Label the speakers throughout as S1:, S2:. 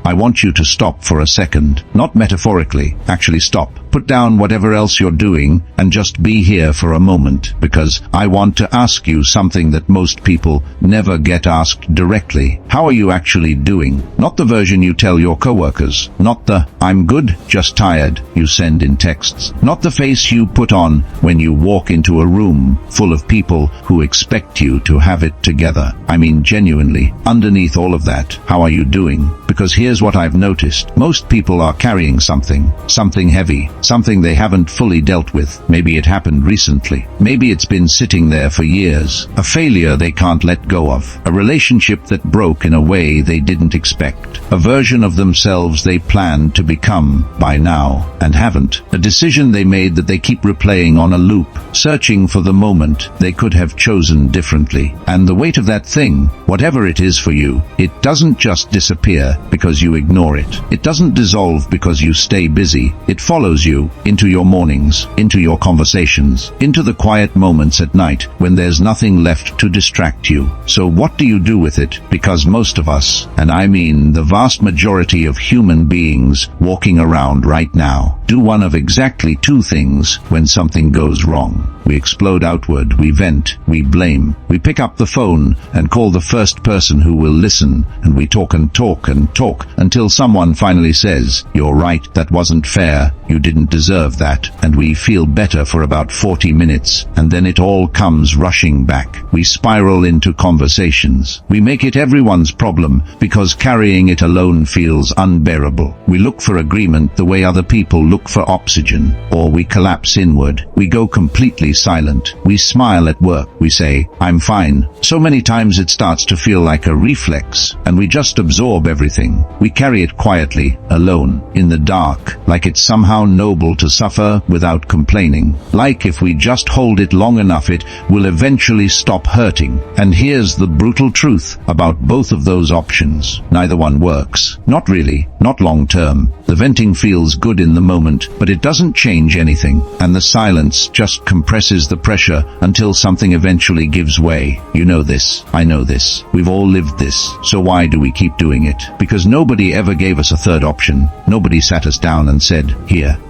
S1: I want you to stop for a second. Not metaphorically, actually stop. Put down whatever else you're doing and just be here for a moment, because I want to ask you something that most people never get asked directly. How are you actually doing? Not the version you tell your coworkers. Not the "I'm good, just tired" you send in texts. Not the face you put on when you walk into a room full of people who expect you to have it together. I mean genuinely, underneath all of that, how are you doing? Because here's what I've noticed. Most people are carrying something heavy, something they haven't fully dealt with. Maybe it happened recently. Maybe it's been sitting there for years. A failure they can't let go of. A relationship that broke in a way they didn't expect. A version of themselves they planned to become by now and haven't. A decision they made that they keep replaying on a loop, searching for the moment they could have chosen differently. And the weight of that thing, whatever it is for you, it doesn't just disappear because you ignore it. It doesn't dissolve because you stay busy. It follows you into your mornings, into your conversations, into the quiet moments at night when there's nothing left to distract you. So what do you do with it? Because most of us, and I mean the vast majority of human beings walking around right now, do one of exactly two things when something goes wrong. We explode outward, we vent, we blame, we pick up the phone and call the first person who will listen, and we talk and talk and talk until someone finally says, "You're right, that wasn't fair, you didn't deserve that," and we feel better for about 40 minutes, and then it all comes rushing back. We spiral into conversations. We make it everyone's problem because carrying it alone feels unbearable. We look for agreement the way other people look for oxygen, or we collapse inward. We go completely silent. We smile at work. We say, "I'm fine." So many times it starts to feel like a reflex, and we just absorb everything. We carry it quietly, alone, in the dark, like it's somehow noble to suffer without complaining. Like if we just hold it long enough it will eventually stop hurting. And here's the brutal truth about both of those options. Neither one works. Not really. Not long term. The venting feels good in the moment, but it doesn't change anything, and the silence just compresses the pressure until something eventually gives way. You know this. I know this. We've all lived this. So why do we keep doing it? Because nobody ever gave us a third option. Nobody sat us down and said,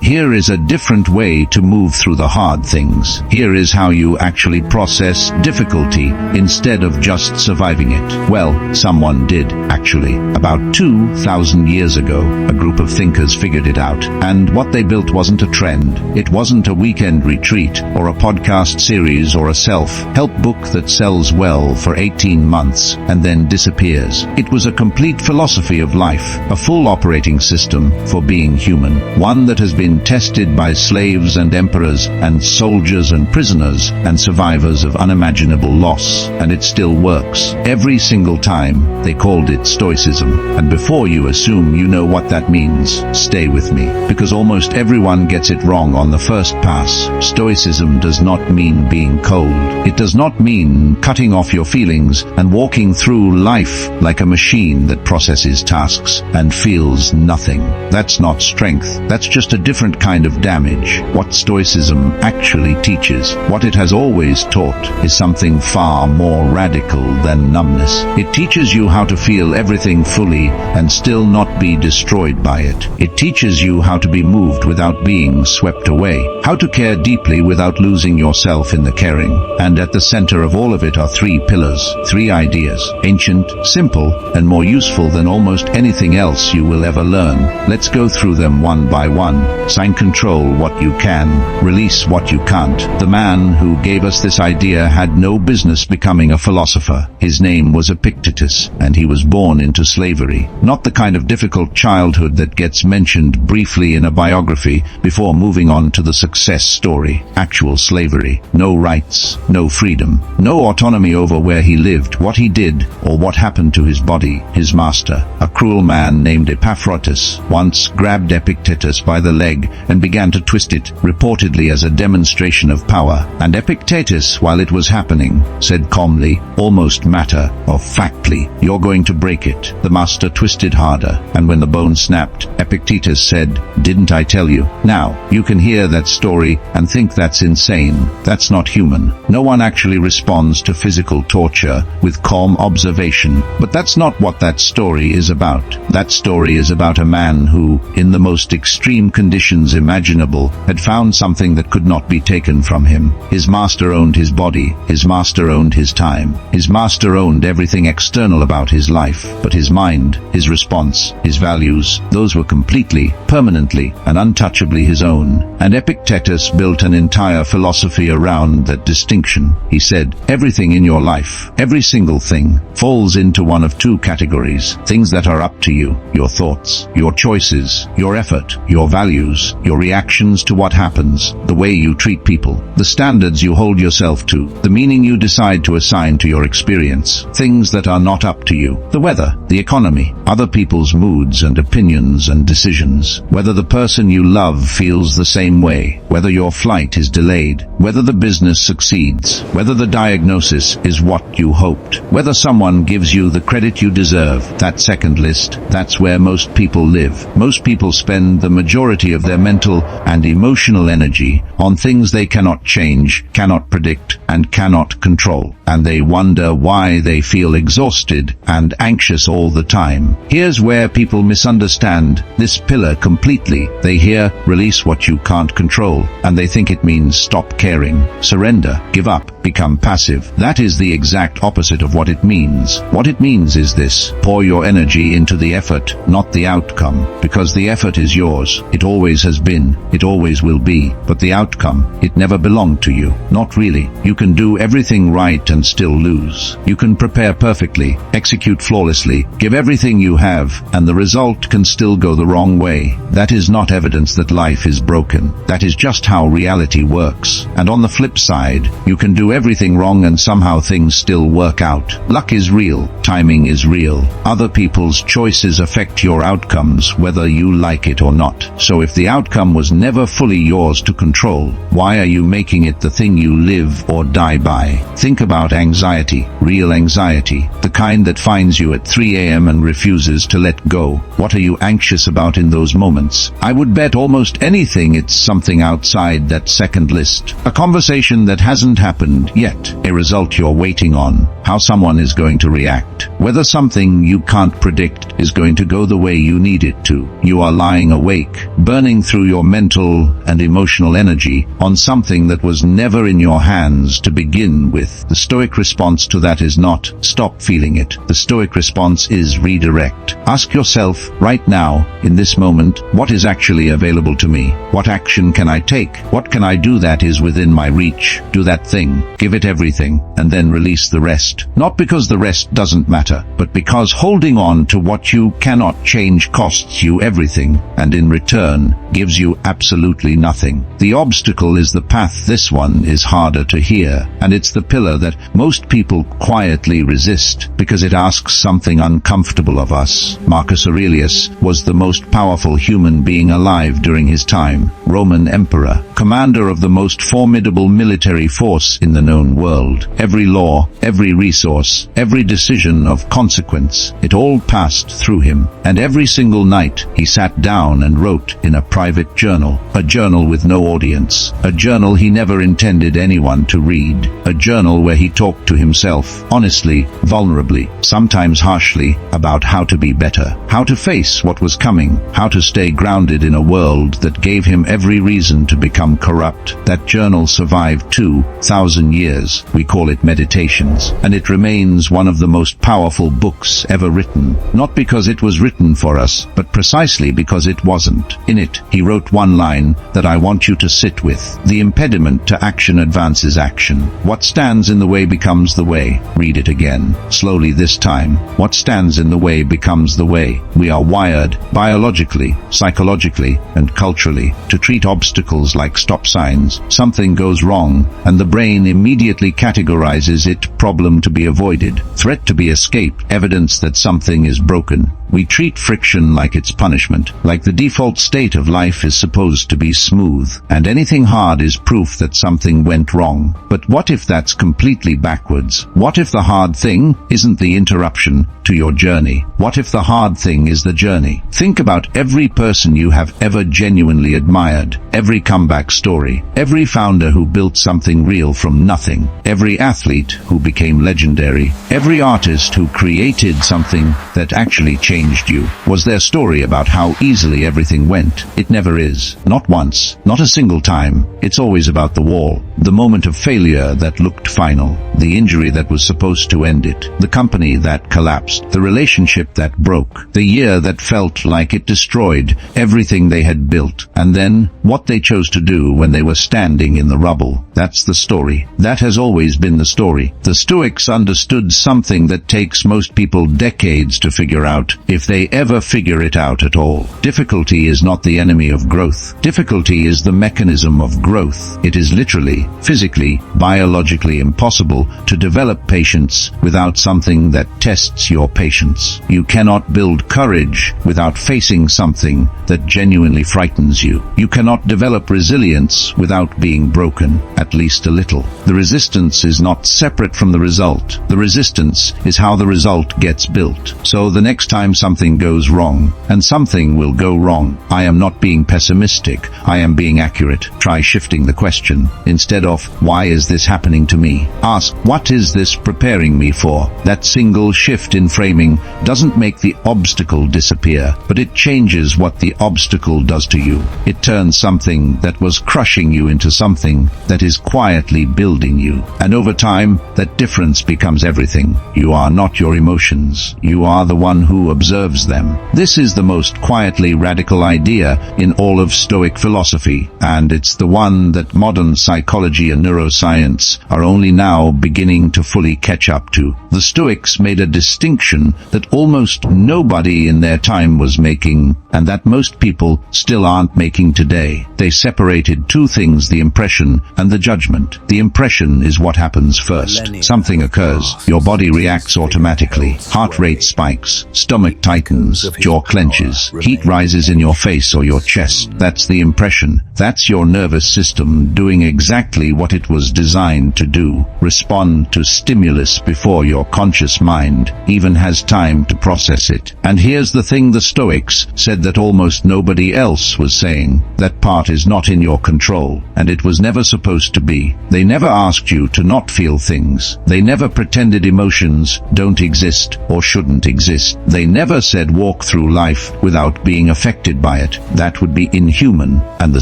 S1: Here is a different way to move through the hard things. Here is how you actually process difficulty instead of just surviving it." Well, someone did, actually. About 2,000 years ago, a group of thinkers figured it out. And what they built wasn't a trend. It wasn't a weekend retreat, or a podcast series, or a self-help book that sells well for 18 months and then disappears. It was a complete philosophy of life, a full operating system for being human, one that has been tested by slaves and emperors and soldiers and prisoners and survivors of unimaginable loss, and it still works. Every single time. They called it Stoicism. And before you assume you know what that means, stay with me, because almost everyone gets it wrong on the first pass. Stoicism does not mean being cold. It does not mean cutting off your feelings and walking through life like a machine that processes tasks and feels nothing. That's not strength. That's just a different kind of damage. What Stoicism actually teaches, what it has always taught, is something far more radical than numbness. It teaches you how to feel everything fully and still not be destroyed by it. It teaches you how to be moved without being swept away, how to care deeply without losing yourself in the caring. And at the center of all of it are three pillars, three ideas, ancient, simple, and more useful than almost anything else you will ever learn. Let's go through them one by one. Sign control what you can, release what you can't. The man who gave us this idea had no business becoming a philosopher. His name was Epictetus, and he was born into slavery. Not the kind of difficult childhood that gets mentioned briefly in a biography before moving on to the success story. Actual slavery. No rights, no freedom, no autonomy over where he lived, what he did, or what happened to his body. His master, a cruel man named Epictetus, once grabbed Epictetus by the leg and began to twist it, reportedly as a demonstration of power. And Epictetus, while it was happening, said calmly, almost matter-of-factly, "You're going to break it." The master twisted harder, and when when the bone snapped, Epictetus said, "Didn't I tell you?" Now, you can hear that story and think that's insane. That's not human. No one actually responds to physical torture with calm observation. But that's not what that story is about. That story is about a man who, in the most extreme conditions imaginable, had found something that could not be taken from him. His master owned his body. His master owned his time. His master owned everything external about his life. But his mind, his response, his values, those were completely, permanently, and untouchably his own. And Epictetus built an entire philosophy around that distinction. He said, everything in your life, every single thing, falls into one of two categories: things that are up to you, your thoughts, your choices, your effort, your values, your reactions to what happens, the way you treat people, the standards you hold yourself to, the meaning you decide to assign to your experience. Things that are not up to you: the weather, the economy, other people's moods and opinions and decisions, whether the person you love feels the same way, whether your flight is delayed, whether the business succeeds, whether the diagnosis is what you hoped, whether someone gives you the credit you deserve. That second list, that's where most people live. Most people spend the majority of their mental and emotional energy on things they cannot change, cannot predict, and cannot control. And they wonder why they feel exhausted and anxious all the time. Here's where people misunderstand this pillar completely. They hear, release what you can't control, and they think it means stop caring, surrender, give up, become passive. That is the exact opposite of what it means. What it means is this: pour your energy into the effort, not the outcome, because the effort is yours. It always has been, it always will be, but the outcome, it never belonged to you. Not really. You can do everything right and still lose. You can prepare perfectly, execute flawlessly, give everything you have, and the result can still go the wrong way. That is not evidence that life is broken. That is just how reality works. And on the flip side, you can do everything wrong and somehow things still work out. Luck is real. Timing is real. Other people's choices affect your outcomes whether you like it or not. So if the outcome was never fully yours to control, why are you making it the thing you live or die by? Think about anxiety, real anxiety, the kind that finds you at 3 a.m. and refuses to let go. What are you anxious about in those moments? I would bet almost anything it's something outside that second list. A conversation that hasn't happened yet, a result you're waiting on, how someone is going to react, whether something you can't predict is going to go the way you need it to. You are lying awake, burning through your mental and emotional energy on something that was never in your hands to begin with. The Stoic response to that is not stop feeling it. The Stoic response is redirect. Ask yourself right now, in this moment, what is actually available to me? What action can I take? What can I do that is within my reach? Do that thing, give it everything, and then release the rest. Not because the rest doesn't matter, but because holding on to what you cannot change costs you everything, and in return, gives you absolutely nothing. The obstacle is the path. This one is harder to hear, and it's the pillar that most people quietly resist because it asks something uncomfortable of us. Marcus Aurelius was the most powerful human being alive during his time, Roman emperor, commander of the most formidable military force in the known world. Every law, every resource, every decision of consequence, it all passed through him, and every single night he sat down and wrote in a private journal, a journal with no audience, a journal he never intended anyone to read, a journal where he talked to himself, honestly, vulnerably, sometimes harshly, about how to be better, how to face what was coming, how to stay grounded in a world that gave him every reason to become corrupt. That journal survived 2,000 years. We call it Meditations, and it remains one of the most powerful books ever written, not because it was written for us, but precisely because it wasn't. In it, he wrote one line that I want you to sit with: the impediment to action advances action. What stands in the way becomes the way. Read it again, slowly this time. What stands in the way becomes the way. We are wired, biologically, psychologically, and culturally, to treat obstacles like stop signs. Something goes wrong, and the brain immediately categorizes categorizes it: problem to be avoided, threat to be escaped, evidence that something is broken. We treat friction like it's punishment, like the default state of life is supposed to be smooth, and anything hard is proof that something went wrong. But what if that's completely backwards? What if the hard thing isn't the interruption to your journey? What if the hard thing is the journey? Think about every person you have ever genuinely admired, every comeback story, every founder who built something real from nothing, every athlete who became legendary, every artist who created something that actually changed you. Was their story about how easily everything went? It never is. Not once. Not a single time. It's always about the wall. The moment of failure that looked final. The injury that was supposed to end it. The company that collapsed. The relationship that broke. The year that felt like it destroyed everything they had built. And then, what they chose to do when they were standing in the rubble. That's the story. That has always been the story. The Stoics understood something that takes most people decades to figure out, if they ever figure it out at all. Difficulty is not the enemy of growth. Difficulty is the mechanism of growth. It is literally, physically, biologically impossible to develop patience without something that tests your patience. You cannot build courage without facing something that genuinely frightens you. You cannot develop resilience without being broken, at least a little. The resistance is not separate from the result. The resistance is how the result gets built. So the next time something goes wrong, and something will go wrong, I am not being pessimistic, I am being accurate. Try shifting the question. Instead of, why is this happening to me? Ask, what is this preparing me for? That single shift in framing doesn't make the obstacle disappear, but it changes what the obstacle does to you. It turns something that was crushing you into something that is quietly building you. And over time, that difference becomes everything. You are not your emotions. You are the one who observes them. This is the most quietly radical idea in all of Stoic philosophy, and it's the one that modern psychology and neuroscience are only now beginning to fully catch up to. The Stoics made a distinction that almost nobody in their time was making, and that most people still aren't making today. They separated two things: the impression and the judgment. The impression is what happens first. Something occurs. Your body reacts automatically. Heart rate spikes. Stomach tightens. Jaw clenches. Heat rises in your face or your chest. That's the impression. That's your nervous system doing exactly what it was designed to do. Respond to stimulus before your conscious mind even has time to process it. And here's the thing: the Stoics said that almost nobody else was saying. That part is not in your control, and it was never supposed to be. They never asked you to not feel things. They never pretended emotions don't exist or shouldn't exist. They never said walk through life without being affected by it. That would be inhuman, and the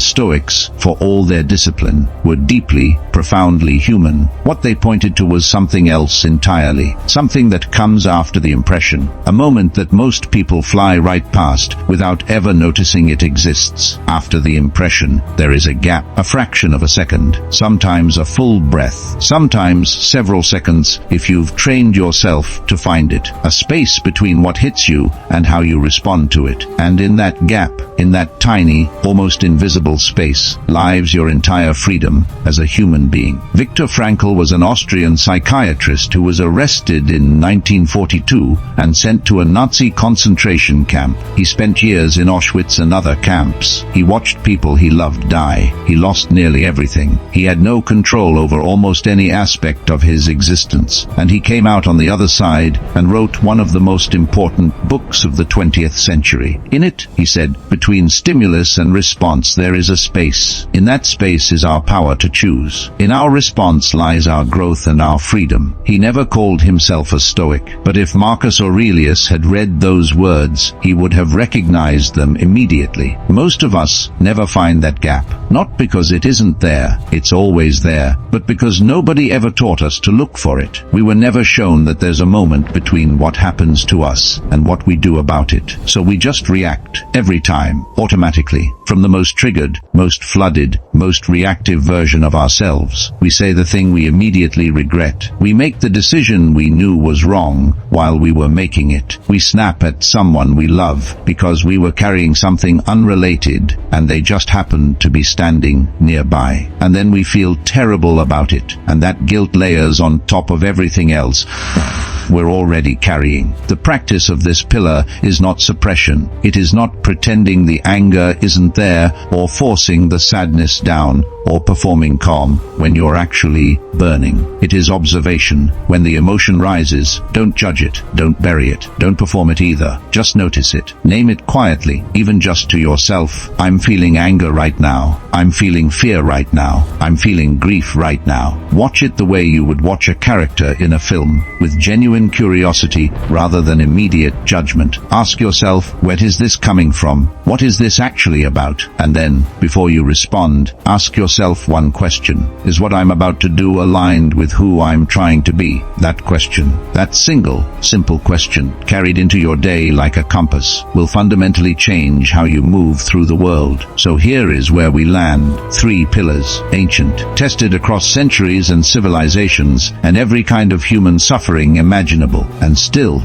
S1: Stoics, for all their discipline, were deeply, profoundly human. What they pointed to was something else entirely, something that comes after the impression, a moment that most people fly right past without ever noticing it exists. After the impression, there is a gap, a fraction of a second, sometimes a full breath, sometimes several seconds if you've trained yourself to find it, a space between what hits you and how you respond to it. And in that gap, in that tiny, almost invisible space, lies your entire freedom as a human being. Viktor Frankl was an Austrian psychiatrist who was arrested in 1942 and sent to a Nazi concentration camp. He spent years in Auschwitz and other camps. He watched people he loved die. He lost nearly everything. He had no control over almost any aspect of his existence. And he came out on the other side and wrote one of the most important books of the 20th century. In it, he said, between stimulus and response there is a space. In that space is our power to choose. In our response lies our growth and our freedom. He never called himself a Stoic, but if Marcus Aurelius had read those words, he would have recognized them immediately. Most of us never find that gap, not because it isn't there, it's always there, but because nobody ever taught us to look for it. We were never shown that there's a moment between what happens to us and what we do about it. So we just react every time. time, automatically, from the most triggered, most flooded, most reactive version of ourselves. We say the thing we immediately regret. We make the decision we knew was wrong while we were making it. We snap at someone we love because we were carrying something unrelated and they just happened to be standing nearby. And then we feel terrible about it, and that guilt layers on top of everything else we're already carrying. The practice of this pillar is not suppression. It is not pretending the anger isn't there or forcing the sadness down or performing calm when you're actually burning. It is observation. When the emotion rises, don't judge it, don't bury it, don't perform it either. Just notice it. Name it quietly, even just to yourself. I'm feeling anger right now. I'm feeling fear right now. I'm feeling grief right now. Watch it the way you would watch a character in a film, with genuine curiosity rather than immediate judgment. Ask yourself, where is this coming from? What is this actually about? And then, before you respond, ask yourself one question. Is what I'm about to do aligned with who I'm trying to be? That question, that single, simple question, carried into your day like a compass, will fundamentally change how you move through the world. So here is where we land. 3 pillars, ancient, tested across centuries and civilizations, and every kind of human suffering imaginable, and still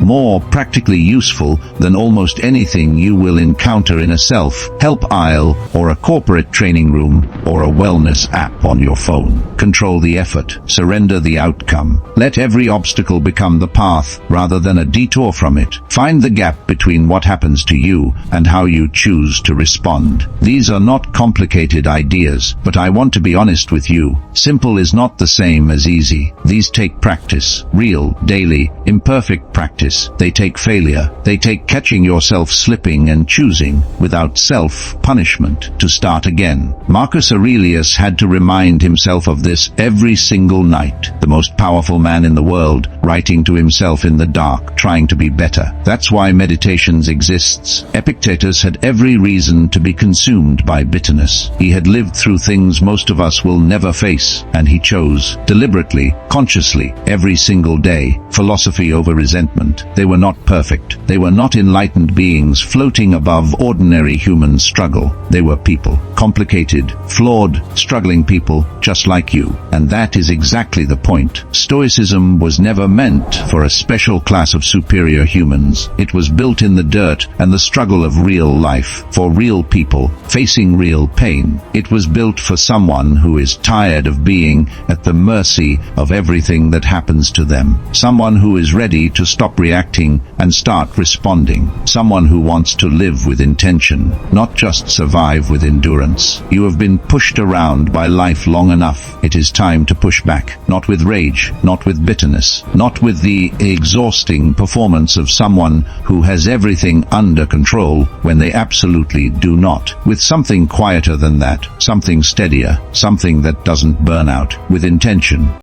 S1: more practically useful than almost anything you will encounter in a self-help aisle or a corporate training room or a wellness app on your phone. Control the effort, surrender the outcome. Let every obstacle become the path rather than a detour from it. Find the gap between what happens to you and how you choose to respond. These are not complicated ideas, but I want to be honest with you. Simple is not the same as easy. These take practice, real, daily, imperfect practice. They take failure. They take catching yourself slipping and choosing, without self-punishment, to start again. Marcus Aurelius had to remind himself of this every single night. The most powerful man in the world, writing to himself in the dark, trying to be better. That's why meditations exists. Epictetus had every reason to be consumed by bitterness. He had lived through things most of us will never face, and he chose, deliberately, consciously, every single day, philosophy over resentment. They were not perfect. They were not enlightened beings floating above ordinary human struggle. They were people. Complicated, flawed, struggling people, just like you. And that is exactly the point. Stoicism was never meant for a special class of superior humans. It was built in the dirt and the struggle of real life, for real people, facing real pain. It was built for someone who is tired of being at the mercy of everything that happens to them. Someone who is ready to stop reacting and start responding. Someone who wants to live with intention, not just survive with endurance. You have been pushed around by life long enough. It is time to push back, not with rage, not with bitterness, not with the exhausting performance of someone who has everything under control when they absolutely do not. With something quieter than that, something steadier, something that doesn't burn out, with intention.